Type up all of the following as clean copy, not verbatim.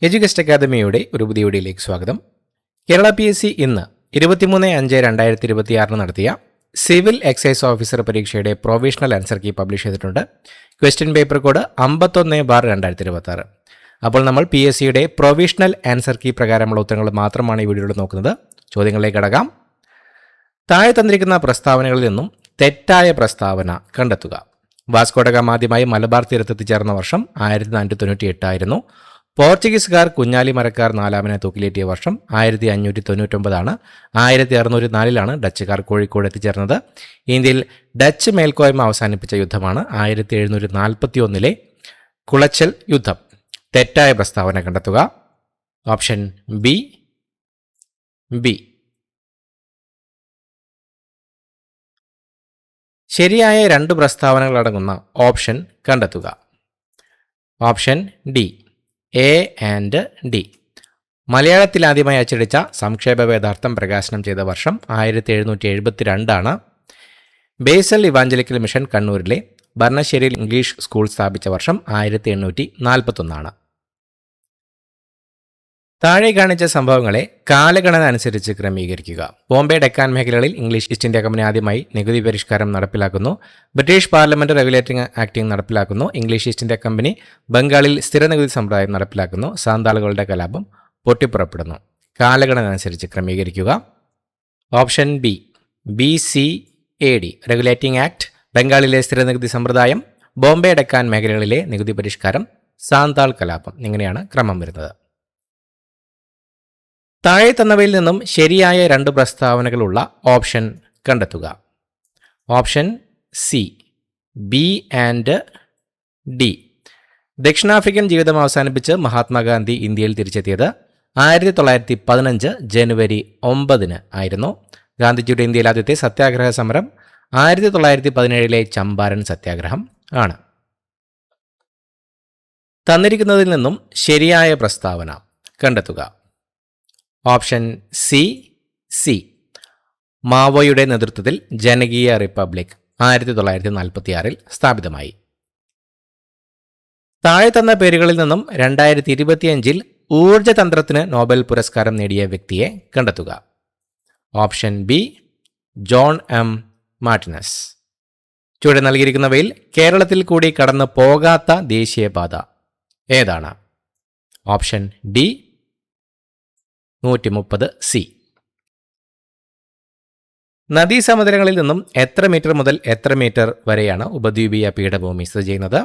എഡ്യൂകസ്റ്റ് അക്കാദമിയുടെ ഒരു പുതിയ വീഡിയോയിലേക്ക് സ്വാഗതം. കേരള PSC ഇന്ന് 23/5/2026 നടത്തിയ സിവിൽ എക്സൈസ് ഓഫീസർ പരീക്ഷയുടെ പ്രൊവിഷണൽ ആൻസർ കീ പബ്ലിഷ് ചെയ്തിട്ടുണ്ട്. Question paper code 51/2026. അപ്പോൾ നമ്മൾ PSCയുടെ പ്രൊവിഷണൽ ആൻസർ കീ പ്രകാരമുള്ള ഉത്തരങ്ങൾ മാത്രമാണ് ഈ വീഡിയോയിൽ നോക്കുന്നത്. ചോദ്യങ്ങളിലേക്ക് കടക്കാം. താഴെ തന്നിരിക്കുന്ന പ്രസ്താവനകളിൽ നിന്നും തെറ്റായ പ്രസ്താവന കണ്ടെത്തുക. വാസ്കോഡഗാമ ആദ്യമായി മലബാർ തീരത്തെത്തിച്ചേർന്ന വർഷം 1498 ആയിരുന്നു. പോർച്ചുഗീസുകാർ കുഞ്ഞാലി മരക്കാർ നാലാമനെ തൂക്കിലേറ്റിയ വർഷം 1599 1604 ഡച്ചുകാർ കോഴിക്കോട് എത്തിച്ചേർന്നത്. ഇന്ത്യയിൽ ഡച്ച് മേൽക്കോയ്മ അവസാനിപ്പിച്ച യുദ്ധമാണ് 1741 കുളച്ചൽ യുദ്ധം. തെറ്റായ പ്രസ്താവന കണ്ടെത്തുക. Option B. ശരിയായ രണ്ട് പ്രസ്താവനകൾ അടങ്ങുന്ന ഓപ്ഷൻ കണ്ടെത്തുക. Option D, A and D. മലയാളത്തിൽ ആദ്യമായി അച്ചടിച്ച സംക്ഷേപ വേദാർത്ഥം പ്രകാശനം ചെയ്ത വർഷം 1772. ബേസൽ ഇവാഞ്ചലിക്കൽ മിഷൻ കണ്ണൂരിലെ ഭരണശ്ശേരിയിൽ ഇംഗ്ലീഷ് സ്കൂൾ സ്ഥാപിച്ച വർഷം 1841. താഴെ കാണിച്ച സംഭവങ്ങളെ കാലഗണന അനുസരിച്ച് ക്രമീകരിക്കുക. ബോംബെ ഡെക്കാൻ മേഖലകളിൽ ഇംഗ്ലീഷ് ഈസ്റ്റ് ഇന്ത്യ കമ്പനി ആദ്യമായി നികുതി പരിഷ്കാരം നടപ്പിലാക്കുന്നു. ബ്രിട്ടീഷ് പാർലമെന്റ് റെഗുലേറ്റിംഗ് ആക്ടിംഗ് നടപ്പിലാക്കുന്നു. ഇംഗ്ലീഷ് ഈസ്റ്റ് ഇന്ത്യ കമ്പനി ബംഗാളിൽ സ്ഥിര നികുതി സമ്പ്രദായം നടപ്പിലാക്കുന്നു. സാന്താളുകളുടെ കലാപം പൊട്ടിപ്പുറപ്പെടുന്നു. കാലഗണന അനുസരിച്ച് ക്രമീകരിക്കുക. Option B, BCAD regulating act, ബംഗാളിലെ സ്ഥിര നികുതി സമ്പ്രദായം, ബോംബെ ഡെക്കാൻ മേഖലകളിലെ നികുതി പരിഷ്കാരം, സാന്താൾ കലാപം. ഇങ്ങനെയാണ് ക്രമം വരുന്നത്. താഴെ തന്നവയിൽ നിന്നും ശരിയായ രണ്ട് പ്രസ്താവനകളുള്ള ഓപ്ഷൻ കണ്ടെത്തുക. Option C, B and D. ദക്ഷിണാഫ്രിക്കൻ ജീവിതം അവസാനിപ്പിച്ച് മഹാത്മാഗാന്ധി ഇന്ത്യയിൽ തിരിച്ചെത്തിയത് 1915 ജനുവരി 9 ആയിരുന്നു. ഗാന്ധിജിയുടെ ഇന്ത്യയിൽ ആദ്യത്തെ സത്യാഗ്രഹ സമരം 1917 ചമ്പാരൻ സത്യാഗ്രഹം ആണ്. തന്നിരിക്കുന്നതിൽ നിന്നും ശരിയായ പ്രസ്താവന കണ്ടെത്തുക. ഓപ്ഷൻ സി, മാവോയുടെ നേതൃത്വത്തിൽ ജനകീയ റിപ്പബ്ലിക് 1946 സ്ഥാപിതമായി. താഴെ തന്ന പേരുകളിൽ നിന്നും 2025 ഊർജതന്ത്രത്തിന് നോബൽ പുരസ്കാരം നേടിയ വ്യക്തിയെ കണ്ടെത്തുക. Option B, John M. Martinez. ചുവടെ നൽകിയിരിക്കുന്നവയിൽ കേരളത്തിൽ കൂടി കടന്നു പോകാത്ത ദേശീയപാത ഏതാണ്? Option D, 130C. നദീസമുദ്രങ്ങളിൽ നിന്നും എത്ര മീറ്റർ മുതൽ എത്ര മീറ്റർ വരെയാണ് ഉപദ്വീപീയ പീഠഭൂമി സ്ഥിതി ചെയ്യുന്നത്?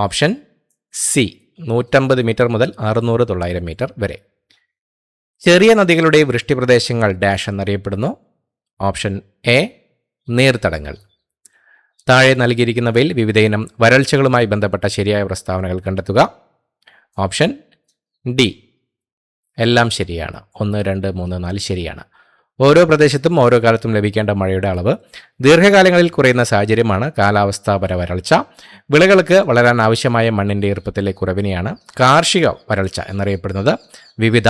ഓപ്ഷൻ സി, 150 മീറ്റർ മുതൽ 600-900 മീറ്റർ വരെ. ചെറിയ നദികളുടെ വൃഷ്ടിപ്രദേശങ്ങൾ ഡാഷ് എന്നറിയപ്പെടുന്നു. ഓപ്ഷൻ എ, നീർത്തടങ്ങൾ. താഴെ നൽകിയിരിക്കുന്നവയിൽ വിവിധയിനം വരൾച്ചകളുമായി ബന്ധപ്പെട്ട ശരിയായ പ്രസ്താവനകൾ കണ്ടെത്തുക. ഓപ്ഷൻ ഡി, എല്ലാം ശരിയാണ്. 1, 2, 3, 4 ശരിയാണ്. ഓരോ പ്രദേശത്തും ഓരോ കാലത്തും ലഭിക്കേണ്ട മഴയുടെ അളവ് ദീർഘകാലങ്ങളിൽ കുറയുന്ന സാഹചര്യമാണ് കാലാവസ്ഥാപര വരൾച്ച. വിളകൾക്ക് വളരാൻ ആവശ്യമായ മണ്ണിൻ്റെ ഈർപ്പത്തിലെ കുറവിനെയാണ് കാർഷിക വരൾച്ച എന്നറിയപ്പെടുന്നത്. വിവിധ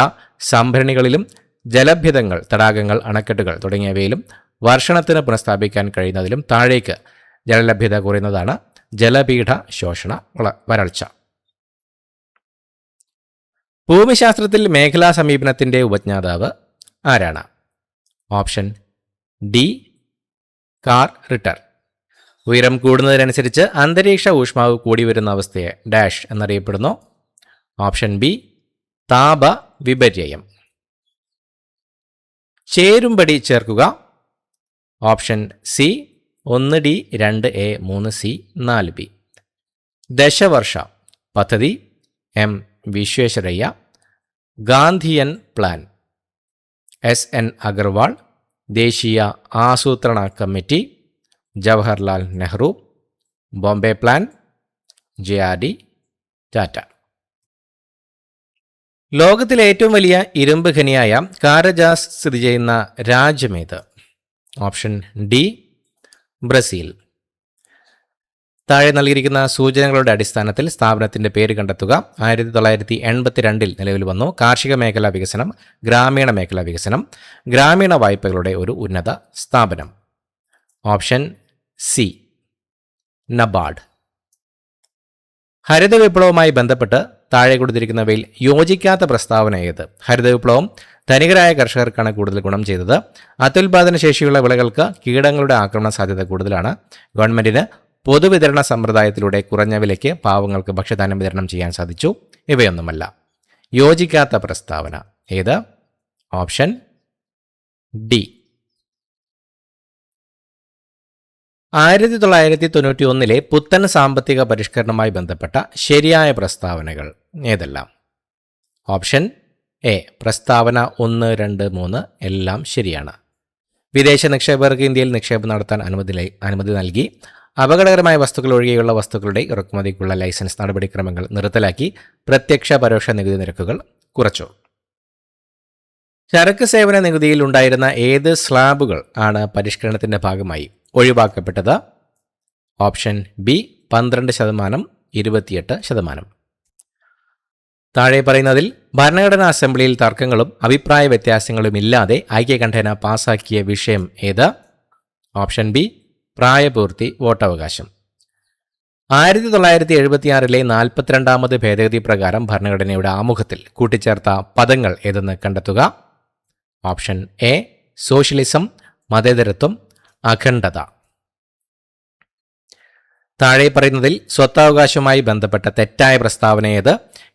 സംഭരണികളിലും ജലഭ്യതങ്ങൾ, തടാകങ്ങൾ, അണക്കെട്ടുകൾ തുടങ്ങിയവയിലും വർഷണത്തിന് പുനഃസ്ഥാപിക്കാൻ കഴിയുന്നതിലും താഴേക്ക് ജലലഭ്യത കുറയുന്നതാണ് ജലപീഠ ശോഷണ വരൾച്ച. ഭൂമിശാസ്ത്രത്തിൽ മേഖലാ സമീപനത്തിൻ്റെ ഉപജ്ഞാതാവ് ആരാണ്? Option D, Carl Ritter. ഉയരം കൂടുന്നതിനനുസരിച്ച് അന്തരീക്ഷ ഊഷ്മാവ് കൂടി വരുന്ന അവസ്ഥയെ ഡാഷ് എന്നറിയപ്പെടുന്നു. ഓപ്ഷൻ ബി, താപ വിപര്യം. ചേരുംപടി ചേർക്കുക. Option C, 1D, 2A, 3C, 4B. ദശവർഷ പദ്ധതി, M. Visvesvaraya. Gandhian plan, SN Agarwal. ദേശീയ ആസൂത്രണ committee, Jawaharlal Nehru. Bombay plan, JRD Tata. ലോകത്തിലെ ഏറ്റവും വലിയ ഇരുമ്പ് ഖനിയായ കാരജാസ് സ്ഥിതി ചെയ്യുന്ന രാജ്യമേത്? Option D, Brazil. താഴെ നൽകിയിരിക്കുന്ന സൂചനകളുടെ അടിസ്ഥാനത്തിൽ സ്ഥാപനത്തിന്റെ പേര് കണ്ടെത്തുക. 1982 നിലവിൽ വന്നു. കാർഷിക മേഖലാ വികസനം, ഗ്രാമീണ മേഖലാ വികസനം, ഗ്രാമീണ വായ്പകളുടെ ഒരു ഉന്നത സ്ഥാപനം. Option C, NABARD. ഹരിത വിപ്ലവവുമായി ബന്ധപ്പെട്ട് താഴെ കൊടുത്തിരിക്കുന്നവയിൽ യോജിക്കാത്ത പ്രസ്താവന ഏത്? ഹരിത വിപ്ലവം ധനികരായ കർഷകർക്കാണ് കൂടുതൽ ഗുണം ചെയ്തത്. അത്യുൽപാദന ശേഷിയുള്ള വിളകൾക്ക് കീടങ്ങളുടെ ആക്രമണ സാധ്യത കൂടുതലാണ്. ഗവൺമെന്റിന് പൊതുവിതരണ സമ്പ്രദായത്തിലൂടെ കുറഞ്ഞ വിലയ്ക്ക് പാവങ്ങൾക്ക് ഭക്ഷ്യധാന്യം വിതരണം ചെയ്യാൻ സാധിച്ചു. ഇവയൊന്നുമല്ല. യോജിക്കാത്ത പ്രസ്താവന ഏത്? Option D. 1991 പുത്തൻ സാമ്പത്തിക പരിഷ്കരണവുമായി ബന്ധപ്പെട്ട ശരിയായ പ്രസ്താവനകൾ ഏതെല്ലാം? Option A. പ്രസ്താവന 1, 2, 3 എല്ലാം ശരിയാണ്. വിദേശ നിക്ഷേപകർക്ക് ഇന്ത്യയിൽ നിക്ഷേപം നടത്താൻ അനുമതി നൽകി. അപകടകരമായ വസ്തുക്കൾ ഒഴികെയുള്ള വസ്തുക്കളുടെ ഇറക്കുമതിക്കുള്ള ലൈസൻസ് നടപടിക്രമങ്ങൾ നിർത്തലാക്കി. പ്രത്യക്ഷ പരോക്ഷ നികുതി നിരക്കുകൾ കുറച്ചു. ചരക്ക് സേവന നികുതിയിൽ ഉണ്ടായിരുന്ന ഏത് സ്ലാബുകൾ ആണ് പരിഷ്കരണത്തിന്റെ ഭാഗമായി ഒഴിവാക്കപ്പെട്ടത്? Option B. 12%, 28%. താഴെ പറയുന്നതിൽ ഭരണഘടനാ അസംബ്ലിയിൽ തർക്കങ്ങളും അഭിപ്രായ വ്യത്യാസങ്ങളും ഇല്ലാതെ ഐക്യകണ്ഠേന പാസാക്കിയ വിഷയം ഏത്? Option B. പ്രായപൂർത്തി വോട്ടവകാശം. 1976 42ാമത് ഭേദഗതി പ്രകാരം ഭരണഘടനയുടെ ആമുഖത്തിൽ കൂട്ടിച്ചേർത്ത പദങ്ങൾ ഏതെന്ന് കണ്ടെത്തുക. Option A. സോഷ്യലിസം, മതേതരത്വം, അഖണ്ഡത. താഴെ പറയുന്നതിൽ സ്വത്തവകാശവുമായി ബന്ധപ്പെട്ട തെറ്റായ പ്രസ്താവന ഏത്?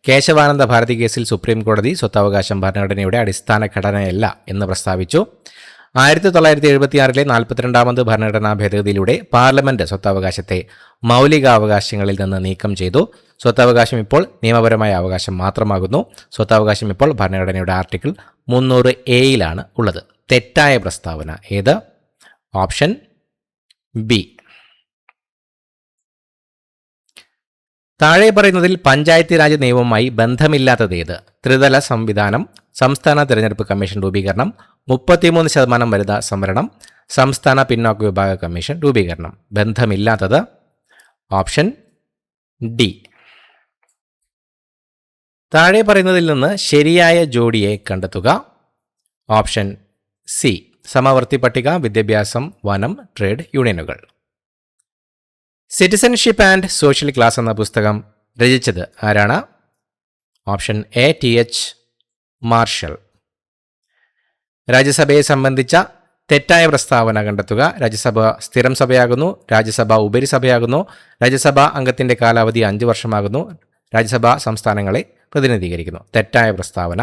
കേശവാനന്ദ ഭാരതി കേസിൽ സുപ്രീം കോടതി സ്വത്തവകാശം ഭരണഘടനയുടെ അടിസ്ഥാന ഘടനയല്ല എന്ന് പ്രസ്താവിച്ചു. 1976 42ാമത് ഭരണഘടനാ ഭേദഗതിയിലൂടെ പാർലമെന്റ് സ്വത്തവകാശത്തെ മൗലികാവകാശങ്ങളിൽ നിന്ന് നീക്കം ചെയ്തു. സ്വത്തവകാശം ഇപ്പോൾ നിയമപരമായ അവകാശം മാത്രമാകുന്നു. സ്വത്തവകാശം ഇപ്പോൾ ഭരണഘടനയുടെ ആർട്ടിക്കിൾ 300A ഉള്ളത്. തെറ്റായ പ്രസ്താവന ഏത്? Option B. താഴെ പറയുന്നതിൽ പഞ്ചായത്തി രാജ് നിയമവുമായി ബന്ധമില്ലാത്തതേത്? ത്രിതല സംവിധാനം, സംസ്ഥാന തിരഞ്ഞെടുപ്പ് കമ്മീഷൻ രൂപീകരണം, 33% വനിതാ സംവരണം, സംസ്ഥാന പിന്നോക്ക വിഭാഗ കമ്മീഷൻ രൂപീകരണം. ബന്ധമില്ലാത്തത് ഓപ്ഷൻ ഡി. താഴെ പറയുന്നതിൽ നിന്ന് ശരിയായ ജോഡിയെ കണ്ടെത്തുക. Option C. സമവർത്തി പട്ടിക, വിദ്യാഭ്യാസം, വനം, ട്രേഡ് യൂണിയനുകൾ. സിറ്റിസൺഷിപ്പ് ആൻഡ് സോഷ്യൽ ക്ലാസ് എന്ന പുസ്തകം രചിച്ചത് ആരാണ്? Option A. TH Marshall. രാജ്യസഭയെ സംബന്ധിച്ച തെറ്റായ പ്രസ്താവന കണ്ടെത്തുക. രാജ്യസഭ സ്ഥിരം സഭയാകുന്നു, രാജ്യസഭ ഉപരിസഭയാകുന്നു, രാജ്യസഭാ അംഗത്തിന്റെ കാലാവധി 5 വർഷമാകുന്നു, രാജ്യസഭ സംസ്ഥാനങ്ങളെ പ്രതിനിധീകരിക്കുന്നു. തെറ്റായ പ്രസ്താവന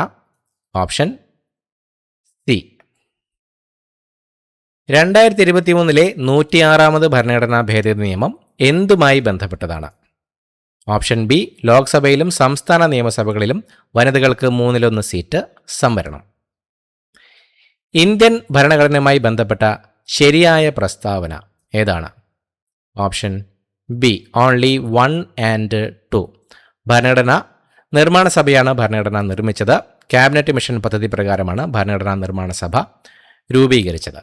ഓപ്ഷൻ സി. 2023 106ാമത് ഭരണഘടനാ ഭേദഗതി നിയമം എന്തുമായി ബന്ധപ്പെട്ടതാണ്? Option B. ലോക്സഭയിലും സംസ്ഥാന നിയമസഭകളിലും വനിതകൾക്ക് 1/3 സീറ്റ് സംവരണം. ഇന്ത്യൻ ഭരണഘടനയുമായി ബന്ധപ്പെട്ട ശരിയായ പ്രസ്താവന ഏതാണ്? Option B. Only 1 and 2. ഭരണഘടനാ നിർമ്മാണ സഭയാണ് ഭരണഘടന നിർമ്മിച്ചത്. ക്യാബിനറ്റ് മിഷൻ പദ്ധതി പ്രകാരമാണ് ഭരണഘടനാ നിർമ്മാണ സഭ രൂപീകരിച്ചത്.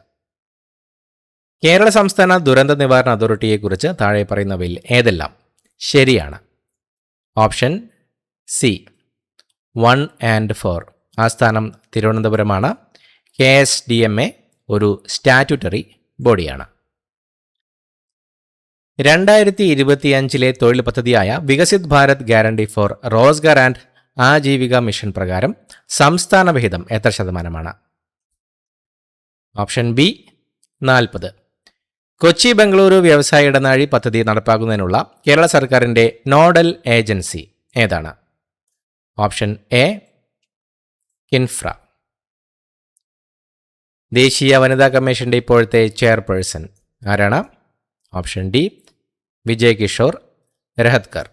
കേരള സംസ്ഥാന ദുരന്ത നിവാരണ അതോറിറ്റിയെക്കുറിച്ച് താഴെ പറയുന്നവയിൽ ഏതെല്ലാം ശരിയാണ്? Option C. 1 and 4. ആസ്ഥാനം തിരുവനന്തപുരമാണ്. KSDMA ഒരു സ്റ്റാറ്റ്യൂട്ടറി ബോഡിയാണ്. 2025 തൊഴിൽ പദ്ധതിയായ Viksit Bharat guarantee four Rozgar and Aajeevika mission പ്രകാരം സംസ്ഥാന വിഹിതം എത്ര ശതമാനമാണ്? Option B. 40. കൊച്ചി ബംഗളൂരു വ്യവസായ ഇടനാഴി പദ്ധതി നടപ്പാക്കുന്നതിനുള്ള കേരള സർക്കാരിന്റെ നോഡൽ ഏജൻസി ഏതാണ്? Option A. കിൻഫ്ര. ദേശീയ വനിതാ കമ്മീഷന്റെ ഇപ്പോഴത്തെ ചെയർപേഴ്സൺ ആരാണ്? Option D. വിജയ് കിഷോർ രഹത്കർ.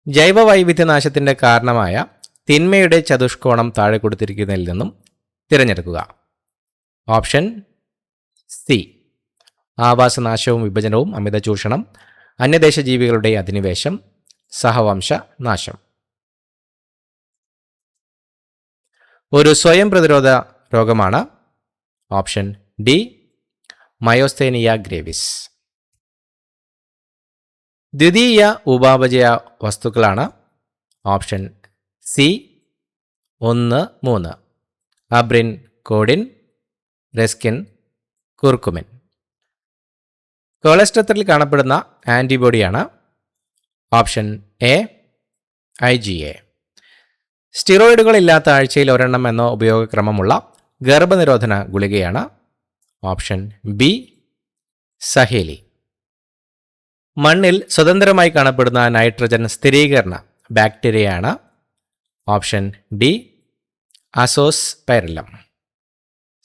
ജൈവ വൈവിധ്യനാശത്തിന്റെ കാരണമായ തിന്മയുടെ ചതുഷ്കോണം താഴെ കൊടുത്തിരിക്കുന്നതിൽ നിന്നും തിരഞ്ഞെടുക്കുക. Option C. ആവാസനാശവും വിഭജനവും, അമിത ചൂഷണം, അന്യദേശ ജീവികളുടെ അധിനിവേശം, സഹവംശ നാശം. ഒരു സ്വയം പ്രതിരോധ രോഗമാണ്. Option D. Myasthenia gravis. ദ്വിതീയ ഉപാപചയ വസ്തുക്കളാണ്. Option C. 1, 3. അബ്രിൻ, കോഡിൻ, റെസ്കിൻ, കുർക്കുമിൻ. കൊളസ്ട്രോളിൽ കാണപ്പെടുന്ന ആന്റിബോഡിയാണ്. Option A. IgA. സ്റ്റിറോയിഡുകൾ ഇല്ലാത്ത ആഴ്ചയിൽ ഒരെണ്ണം എന്ന ഉപയോഗക്രമമുള്ള ഗർഭനിരോധന ഗുളികയാണ്. Option B Saheli. മണ്ണിൽ സ്വതന്ത്രമായി കാണപ്പെടുന്ന നൈട്രജൻ സ്ഥിരീകരണ ബാക്ടീരിയയാണ്. Option D അസോസ്പെർലം.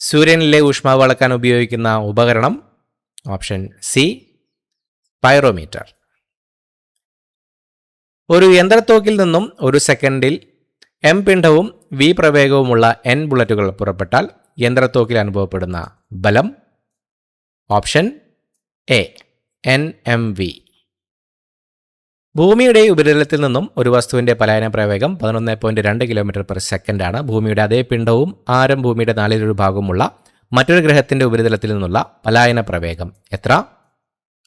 സൂര്യനിലെ ഊഷ്മാവ് അളക്കാൻ ഉപയോഗിക്കുന്ന ഉപകരണം. Option C pyrometer. ഒരു യന്ത്രത്തോക്കിൽ നിന്നും ഒരു സെക്കൻഡിൽ M പിണ്ഡവും V പ്രവേഗവുമുള്ള N ബുള്ളറ്റുകൾ പുറപ്പെട്ടാൽ യന്ത്രത്തോക്കിൽ അനുഭവപ്പെടുന്ന ബലം. Option A NMV. ഭൂമിയുടെ ഉപരിതലത്തിൽ നിന്നും ഒരു വസ്തുവിന്റെ പലായന പ്രവേഗം 11.2 km/s ആണ്. ഭൂമിയുടെ അതേ പിണ്ഡവും ആരം ഭൂമിയുടെ 1/4 ഭാഗവുമുള്ള മറ്റൊരു ഗ്രഹത്തിന്റെ ഉപരിതലത്തിൽ നിന്നുള്ള പലായന പ്രവേഗം എത്ര?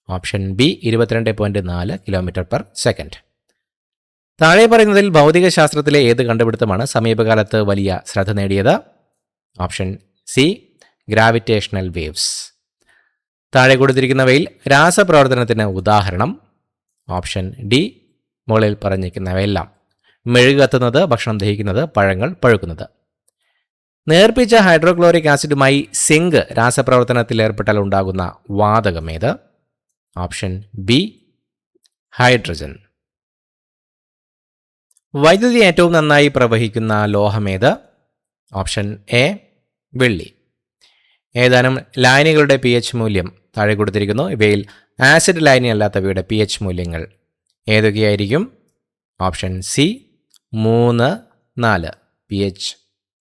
Option B 22.4 km/s. താഴെ പറയുന്നതിൽ ഭൗതിക ശാസ്ത്രത്തിലെ ഏത് കണ്ടുപിടുത്തമാണ് സമീപകാലത്ത് വലിയ ശ്രദ്ധ നേടിയത്? Option C gravitational waves. താഴെ കൊടുത്തിരിക്കുന്നവയിൽ രാസപ്രവർത്തനത്തിന് ഉദാഹരണം. ഓപ്ഷൻ ഡി മുകളിൽ പറഞ്ഞിരിക്കുന്നവയെല്ലാം. മെഴുക് കത്തുന്നത്, ഭക്ഷണം ദഹിക്കുന്നത്, പഴങ്ങൾ പഴുക്കുന്നത്. നേർപ്പിച്ച ഹൈഡ്രോക്ലോറിക് ആസിഡുമായി സിങ്ക് രാസപ്രവർത്തനത്തിൽ ഏർപ്പെട്ടാൽ ഉണ്ടാകുന്ന വാതകമേത്? Option B hydrogen. വൈദ്യുതി ഏറ്റവും നന്നായി പ്രവഹിക്കുന്ന ലോഹമേത്? ഓപ്ഷൻ എ വെള്ളി. ഏതാനും ലായനികളുടെ pH മൂല്യം താഴെ കൊടുത്തിരിക്കുന്നു. ഇവയിൽ ആസിഡ് ലായനി അല്ലാത്തവയുടെ pH മൂല്യങ്ങൾ ഏതൊക്കെയായിരിക്കും? Option C 3, 4, pH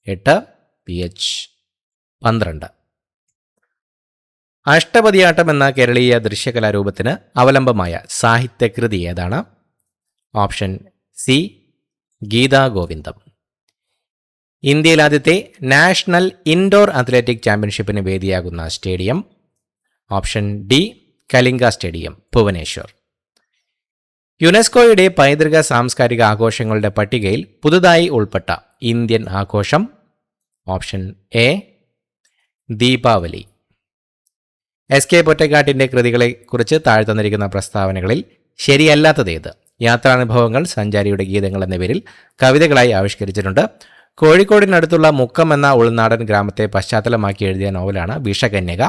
8, pH 12. Ashtapadiyattam എന്ന കേരളീയ ദൃശ്യകലാരൂപത്തിന് അവലംബമായ സാഹിത്യകൃതി ഏതാണ്? Option C Gitagovindam. ഇന്ത്യയിൽ ആദ്യത്തെ നാഷണൽ ഇൻഡോർ അത്ലറ്റിക് ചാമ്പ്യൻഷിപ്പിന് വേദിയാകുന്ന stadium? Option D Kalinga stadium, Bhubaneswar. യുനെസ്കോയുടെ പൈതൃക സാംസ്കാരിക ആഘോഷങ്ങളുടെ പട്ടികയിൽ പുതുതായി ഉൾപ്പെട്ട ഇന്ത്യൻ ആഘോഷം? Option A Deepavali. SK പൊറ്റക്കാട്ടിൻ്റെ കൃതികളെക്കുറിച്ച് താഴെ തന്നിരിക്കുന്ന പ്രസ്താവനകളിൽ ശരിയല്ലാത്തതേത്? യാത്രാനുഭവങ്ങൾ, സഞ്ചാരിയുടെ ഗീതങ്ങൾ എന്ന പേരിൽ കവിതകളായി ആവിഷ്കരിച്ചിട്ടുണ്ട്. കോഴിക്കോടിനടുത്തുള്ള മുക്കം എന്ന ഉൾനാടൻ ഗ്രാമത്തെ പശ്ചാത്തലമാക്കി എഴുതിയ നോവലാണ് വിഷകന്യക.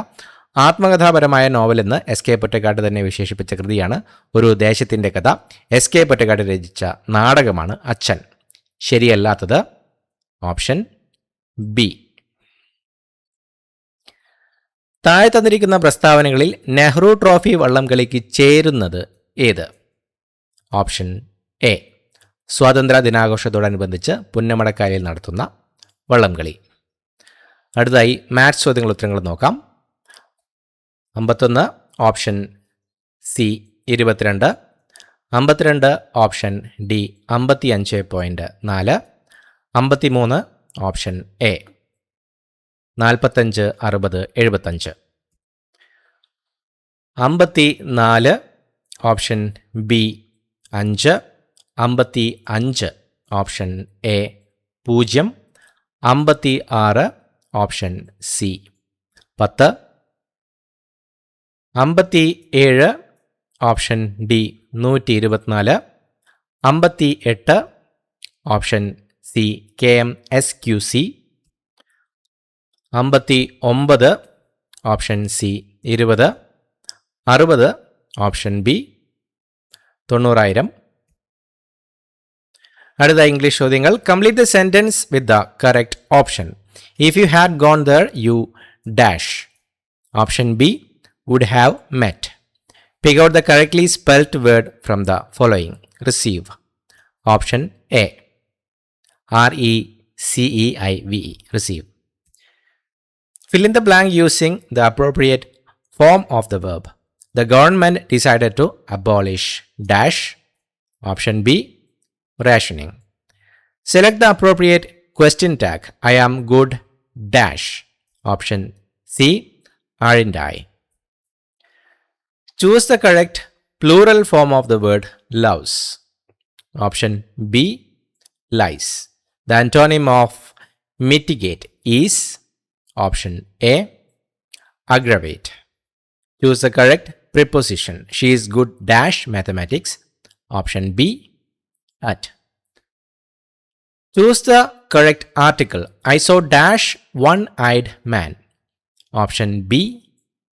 ആത്മകഥാപരമായ നോവലെന്ന് SK പൊറ്റക്കാട് തന്നെ വിശേഷിപ്പിച്ച കൃതിയാണ് ഒരു ദേശത്തിൻ്റെ കഥ. SK പൊറ്റക്കാട് രചിച്ച നാടകമാണ് അച്ഛൻ. ശരിയല്ലാത്തത് ഓപ്ഷൻ ബി. താഴെ തന്നിരിക്കുന്ന പ്രസ്താവനകളിൽ നെഹ്റു ട്രോഫി വള്ളംകളിക്ക് ചേരുന്നത് ഏത്? ഓപ്ഷൻ എ സ്വാതന്ത്ര്യ ദിനാഘോഷത്തോടനുബന്ധിച്ച് പുന്നമടക്കായലിൽ നടത്തുന്ന വള്ളംകളി. അടുത്തതായി മാത്സ് ചോദ്യങ്ങൾ ഉത്തരങ്ങൾ നോക്കാം. 51 option C 22, 52 option D 55.4, 53 option A 45, 60, 75, 54 option B 5, 55 option A 0, 56 option C 10, 57 option D 124, 58 option C KMSQC, 59 option C 20, 60 option B 90,000. അടുത്ത ഇംഗ്ലീഷ് ചോദ്യങ്ങൾ. Complete the sentence with the correct option. If you had gone there you dash. Option B would have met. Pick out the correctly spelled word from the following. Receive. Option A RECEIVE, receive. Fill in the blank using the appropriate form of the verb. The government decided to abolish dash. Option B rationing. Select the appropriate question tag. I am good dash. Option C aren't I. Choose the correct plural form of the word loves. Option B lies. The antonym of mitigate is option A aggravate. Choose the correct preposition. She is good dash mathematics. Option B at. Choose the correct article. I so dash one-eyed man. Option B,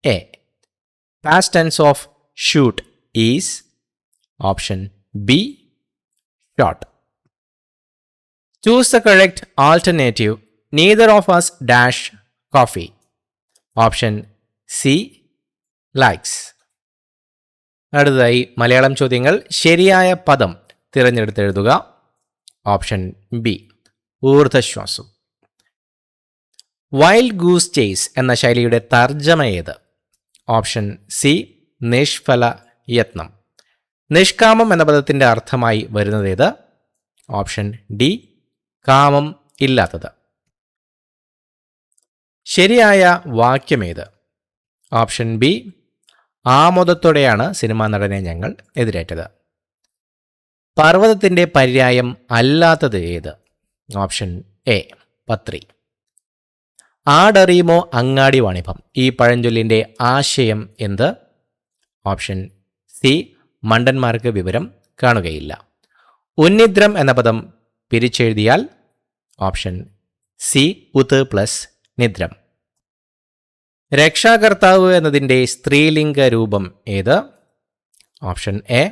A. Past tense of shoot is. Option B, shot. Choose the correct alternative. Neither of us dash coffee. Option C, likes. അടുത്തതായി മലയാളം ചോദ്യങ്ങൾ. ശരിയായ പദം തിരഞ്ഞെടുത്തെഴുതുക. Option B, ഊർധ്വശ്വാസം. Wild goose chase എന്ന ശൈലിയുടെ തർജ്ജമ ഏത്? Option C, നിഷ്ഫല യത്നം. നിഷ്കാമം എന്ന പദത്തിൻ്റെ അർത്ഥമായി വരുന്നതേത്? ഓപ്ഷൻ ഡി, കാമം ഇല്ലാത്തത്. ശരിയായ വാക്യമേത്? ഓപ്ഷൻ ബി, ആമോദത്തോടെയാണ് സിനിമാ നടനെ ഞങ്ങൾ എതിരേറ്റത്. പർവ്വതത്തിൻ്റെ പര്യായം അല്ലാത്തത് ഏത്? Option A, പത്രി. ആടറിയുമോ അങ്ങാടി വാണിഭം. ഈ പഴഞ്ചൊല്ലിൻ്റെ ആശയം എന്ത്? ഓപ്ഷൻ സി, മണ്ടന്മാർക്ക് വിവരം കാണുകയില്ല. ഉന്നിദ്രം എന്ന പദം പിരിച്ചെഴുതിയാൽ? ഓപ്ഷൻ സി, ഉത് പ്ലസ് നിദ്രം. രക്ഷാകർത്താവ് എന്നതിൻ്റെ സ്ത്രീലിംഗ രൂപം ഏത്? ഓപ്ഷൻ എ,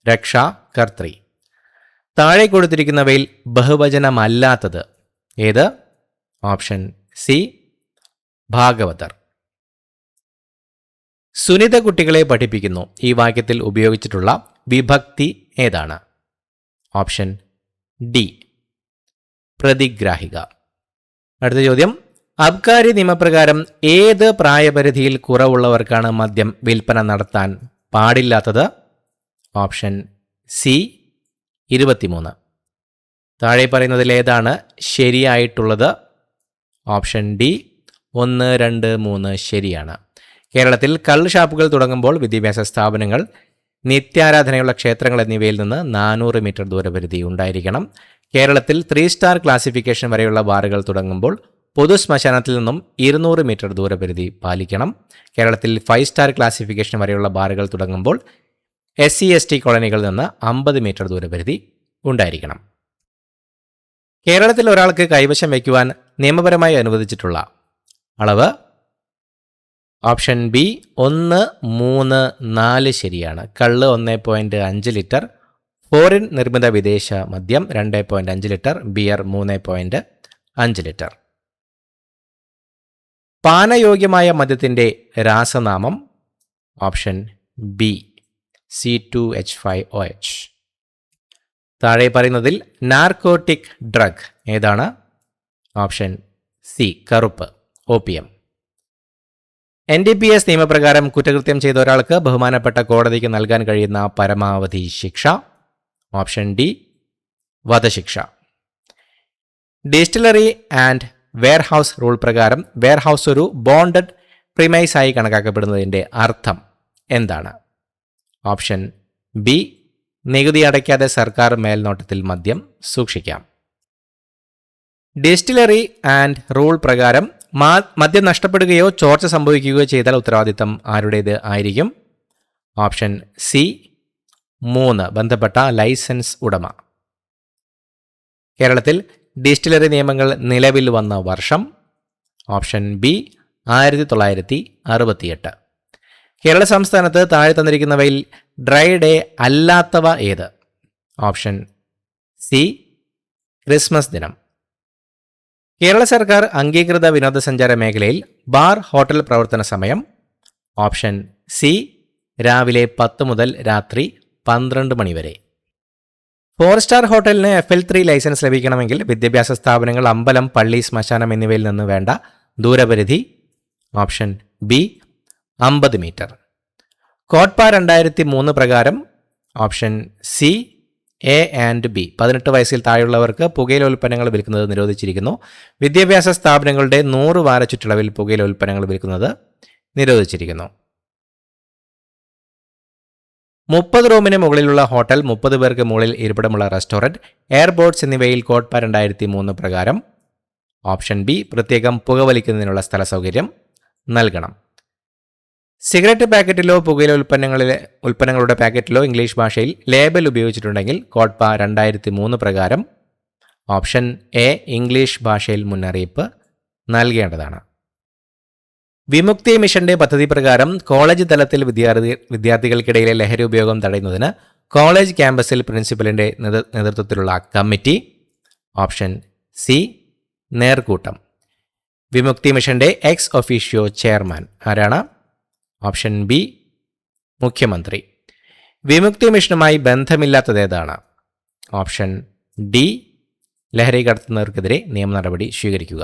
രക്ഷാകർത്തൃ. താഴെ കൊടുത്തിരിക്കുന്നവയിൽ ബഹുവചനമല്ലാത്തത് ഏത്? Option C, Bhagavathar. സുനിത കുട്ടികളെ പഠിപ്പിക്കുന്നു. ഈ വാക്യത്തിൽ ഉപയോഗിച്ചിട്ടുള്ള വിഭക്തി ഏതാണ്? ഓപ്ഷൻ ഡി, പ്രതിഗ്രാഹിക. അടുത്ത ചോദ്യം. അബ്കാരി നിയമപ്രകാരം ഏത് പ്രായപരിധിയിൽ കുറവുള്ളവർക്കാണ് മദ്യം വിൽപ്പന നടത്താൻ പാടില്ലാത്തത്? Option C, 23. താഴെ പറയുന്നതിൽ ഏതാണ് ശരിയായിട്ടുള്ളത്? ഓപ്ഷൻ ഡി, 1, 2, 3 ശരിയാണ്. കേരളത്തിൽ കള്ള് ഷാപ്പുകൾ തുടങ്ങുമ്പോൾ വിദ്യാഭ്യാസ സ്ഥാപനങ്ങൾ, നിത്യാരാധനയുള്ള ക്ഷേത്രങ്ങൾ എന്നിവയിൽ നിന്ന് 400 മീറ്റർ ദൂരപരിധി ഉണ്ടായിരിക്കണം. കേരളത്തിൽ 3 സ്റ്റാർ ക്ലാസിഫിക്കേഷൻ വരെയുള്ള ബാറുകൾ തുടങ്ങുമ്പോൾ പൊതു ശ്മശാനത്തിൽ നിന്നും 200 മീറ്റർ ദൂരപരിധി പാലിക്കണം. കേരളത്തിൽ 5 സ്റ്റാർ ക്ലാസിഫിക്കേഷൻ വരെയുള്ള ബാറുകൾ തുടങ്ങുമ്പോൾ SC/ST കോളനികളിൽ നിന്ന് 50 മീറ്റർ ദൂരപരിധി ഉണ്ടായിരിക്കണം. കേരളത്തിൽ ഒരാൾക്ക് കൈവശം വയ്ക്കുവാൻ നിയമപരമായി അനുവദിച്ചിട്ടുള്ള അളവ്? ഓപ്ഷൻ ബി, 1, 3, 4 ശരിയാണ്. കള്ള് 1.5 ലിറ്റർ, ഫോറിൻ നിർമ്മിത വിദേശ മദ്യം 2.5 ലിറ്റർ, ബിയർ 3.5 ലിറ്റർ. പാനയോഗ്യമായ മദ്യത്തിൻ്റെ രാസനാമം? Option B, C2H5OH. താഴെ പറയുന്നതിൽ നാർക്കോട്ടിക് ഡ്രഗ് ഏതാണ്? ഓപ്ഷൻ സി, കറുപ്പ്, ഓപ്പിയം. NDPS നിയമപ്രകാരം കുറ്റകൃത്യം ചെയ്ത ഒരാൾക്ക് ബഹുമാനപ്പെട്ട കോടതിക്ക് നൽകാൻ കഴിയുന്ന പരമാവധി ശിക്ഷ? ഓപ്ഷൻ ഡി, വധശിക്ഷ. ഡിസ്റ്റിലറി ആൻഡ് വെയർഹൗസ് റൂൾ പ്രകാരം വെയർഹൗസ് ഒരു ബോണ്ടഡ് പ്രിമൈസ് ആയി കണക്കാക്കപ്പെടുന്നതിൻ്റെ അർത്ഥം എന്താണ്? ഓപ്ഷൻ ബി, നികുതി അടയ്ക്കാതെ സർക്കാർ മേൽനോട്ടത്തിൽ മദ്യം സൂക്ഷിക്കാം. ഡിസ്റ്റിലറി ആൻഡ് റൂൾ പ്രകാരം മദ്യം നഷ്ടപ്പെടുകയോ ചോർച്ച സംഭവിക്കുകയോ ചെയ്താൽ ഉത്തരവാദിത്തം ആരുടേത് ആയിരിക്കും? ഓപ്ഷൻ സി, 3, ബന്ധപ്പെട്ട ലൈസൻസ് ഉടമ. കേരളത്തിൽ ഡിസ്റ്റിലറി നിയമങ്ങൾ നിലവിൽ വന്ന വർഷം? Option B, 1968. കേരള സംസ്ഥാനത്ത് താഴെ തന്നിരിക്കുന്നവയിൽ ഡ്രൈ ഡേ അല്ലാത്തവ ഏത്? ഓപ്ഷൻ സി, ക്രിസ്മസ് ദിനം. കേരള സർക്കാർ അംഗീകൃത വിനോദസഞ്ചാര മേഖലയിൽ ബാർ ഹോട്ടൽ പ്രവർത്തന സമയം? ഓപ്ഷൻ സി, രാവിലെ 10 മുതൽ രാത്രി 12 മണി വരെ. 4 സ്റ്റാർ ഹോട്ടലിന് FL3 ലൈസൻസ് ലഭിക്കണമെങ്കിൽ വിദ്യാഭ്യാസ സ്ഥാപനങ്ങൾ, അമ്പലം, പള്ളി, ശ്മശാനം എന്നിവയിൽ നിന്ന് വേണ്ട ദൂരപരിധി? Option B, 50 metre. കോട്ട്പ 2003 പ്രകാരം? Option C, A and B, 18 വയസ്സിൽ താഴെയുള്ളവർക്ക് പുകയില ഉൽപ്പന്നങ്ങൾ വിൽക്കുന്നത് നിരോധിച്ചിരിക്കുന്നു. വിദ്യാഭ്യാസ സ്ഥാപനങ്ങളുടെ 100 വാര ചുറ്റളവിൽ പുകയില ഉൽപ്പന്നങ്ങൾ വിൽക്കുന്നത് നിരോധിച്ചിരിക്കുന്നു. 30 റൂമിന് മുകളിലുള്ള ഹോട്ടൽ, 30 പേർക്ക് മുകളിൽ ഇരിപ്പിടമുള്ള റെസ്റ്റോറൻറ്റ്, എയർപോർട്ട്സ് എന്നിവയിൽ കോട്ട്പ 2003 പ്രകാരം? ഓപ്ഷൻ ബി, പ്രത്യേകം പുകവലിക്കുന്നതിനുള്ള സ്ഥല സൗകര്യം നൽകണം. സിഗരറ്റ് പാക്കറ്റിലോ പുകയില ഉൽപ്പന്നങ്ങളുടെ പാക്കറ്റിലോ ഇംഗ്ലീഷ് ഭാഷയിൽ ലേബൽ ഉപയോഗിച്ചിട്ടുണ്ടെങ്കിൽ കോട്ട്പ 2003 പ്രകാരം? ഓപ്ഷൻ എ ഇംഗ്ലീഷ് ഭാഷയിൽ മുന്നറിയിപ്പ് നൽകേണ്ടതാണ്. വിമുക്തി മിഷന്റെ പദ്ധതി പ്രകാരം കോളേജ് തലത്തിൽ വിദ്യാർത്ഥികൾക്കിടയിലെ ലഹരി ഉപയോഗം തടയുന്നതിന് കോളേജ് ക്യാമ്പസിൽ പ്രിൻസിപ്പലിന്റെ നേതൃത്വത്തിലുള്ള കമ്മിറ്റി. ഓപ്ഷൻ സി നേർക്കൂട്ടം. വിമുക്തി മിഷന്റെ എക്സ് ഒഫീഷ്യോ ചെയർമാൻ ആരാണ്? ഓപ്ഷൻ ബി മുഖ്യമന്ത്രി. വിമുക്തി മിഷനുമായി ബന്ധമില്ലാത്തതേതാണ്? ഓപ്ഷൻ ഡി ലഹരി കടത്തുന്നവർക്കെതിരെ നിയമ നടപടി സ്വീകരിക്കുക.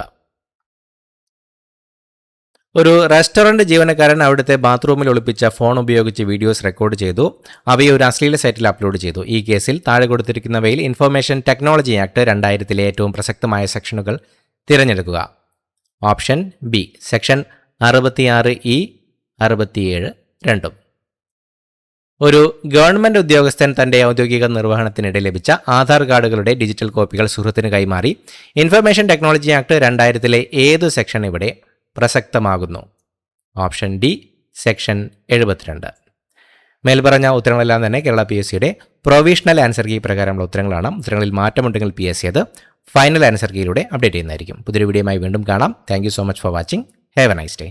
ഒരു റെസ്റ്റോറൻറ്റ് ജീവനക്കാരൻ അവിടുത്തെ ബാത്റൂമിൽ ഒളിപ്പിച്ച ഫോൺ ഉപയോഗിച്ച് വീഡിയോസ് റെക്കോർഡ് ചെയ്തു. അവയെ ഒരു അശ്ലീല സൈറ്റിൽ അപ്ലോഡ് ചെയ്തു. ഈ കേസിൽ താഴെ കൊടുത്തിരിക്കുന്നവയിൽ ഇൻഫർമേഷൻ ടെക്നോളജി ആക്ട് 2000 ഏറ്റവും പ്രസക്തമായ സെക്ഷനുകൾ തിരഞ്ഞെടുക്കുക. ഓപ്ഷൻ ബി സെക്ഷൻ 66E 67 രണ്ടും. ഒരു ഗവൺമെൻറ് ഉദ്യോഗസ്ഥൻ തൻ്റെ ഔദ്യോഗിക നിർവഹണത്തിനിടെ ലഭിച്ച ആധാർ കാർഡുകളുടെ ഡിജിറ്റൽ കോപ്പികൾ സുഹൃത്തിന് കൈമാറി. ഇൻഫർമേഷൻ ടെക്നോളജി ആക്ട് 2000 ഏത് സെക്ഷൻ ഇവിടെ പ്രസക്തമാകുന്നു? Option D section 72. മേൽപ്പറഞ്ഞ ഉത്തരങ്ങളെല്ലാം തന്നെ കേരള PSCയുടെ പ്രൊവിഷണൽ ആൻസർ കീ പ്രകാരമുള്ള ഉത്തരങ്ങളാണ്. ഉത്തരങ്ങളിൽ മാറ്റമുണ്ടെങ്കിൽ PSC അത് ഫൈനൽ ആൻസർ കീയിലൂടെ അപ്ഡേറ്റ് ചെയ്യുന്നതായിരിക്കും. പുതിയൊരു വീഡിയോയുമായി വീണ്ടും കാണാം. Thank you so much for watching. Have A nice day.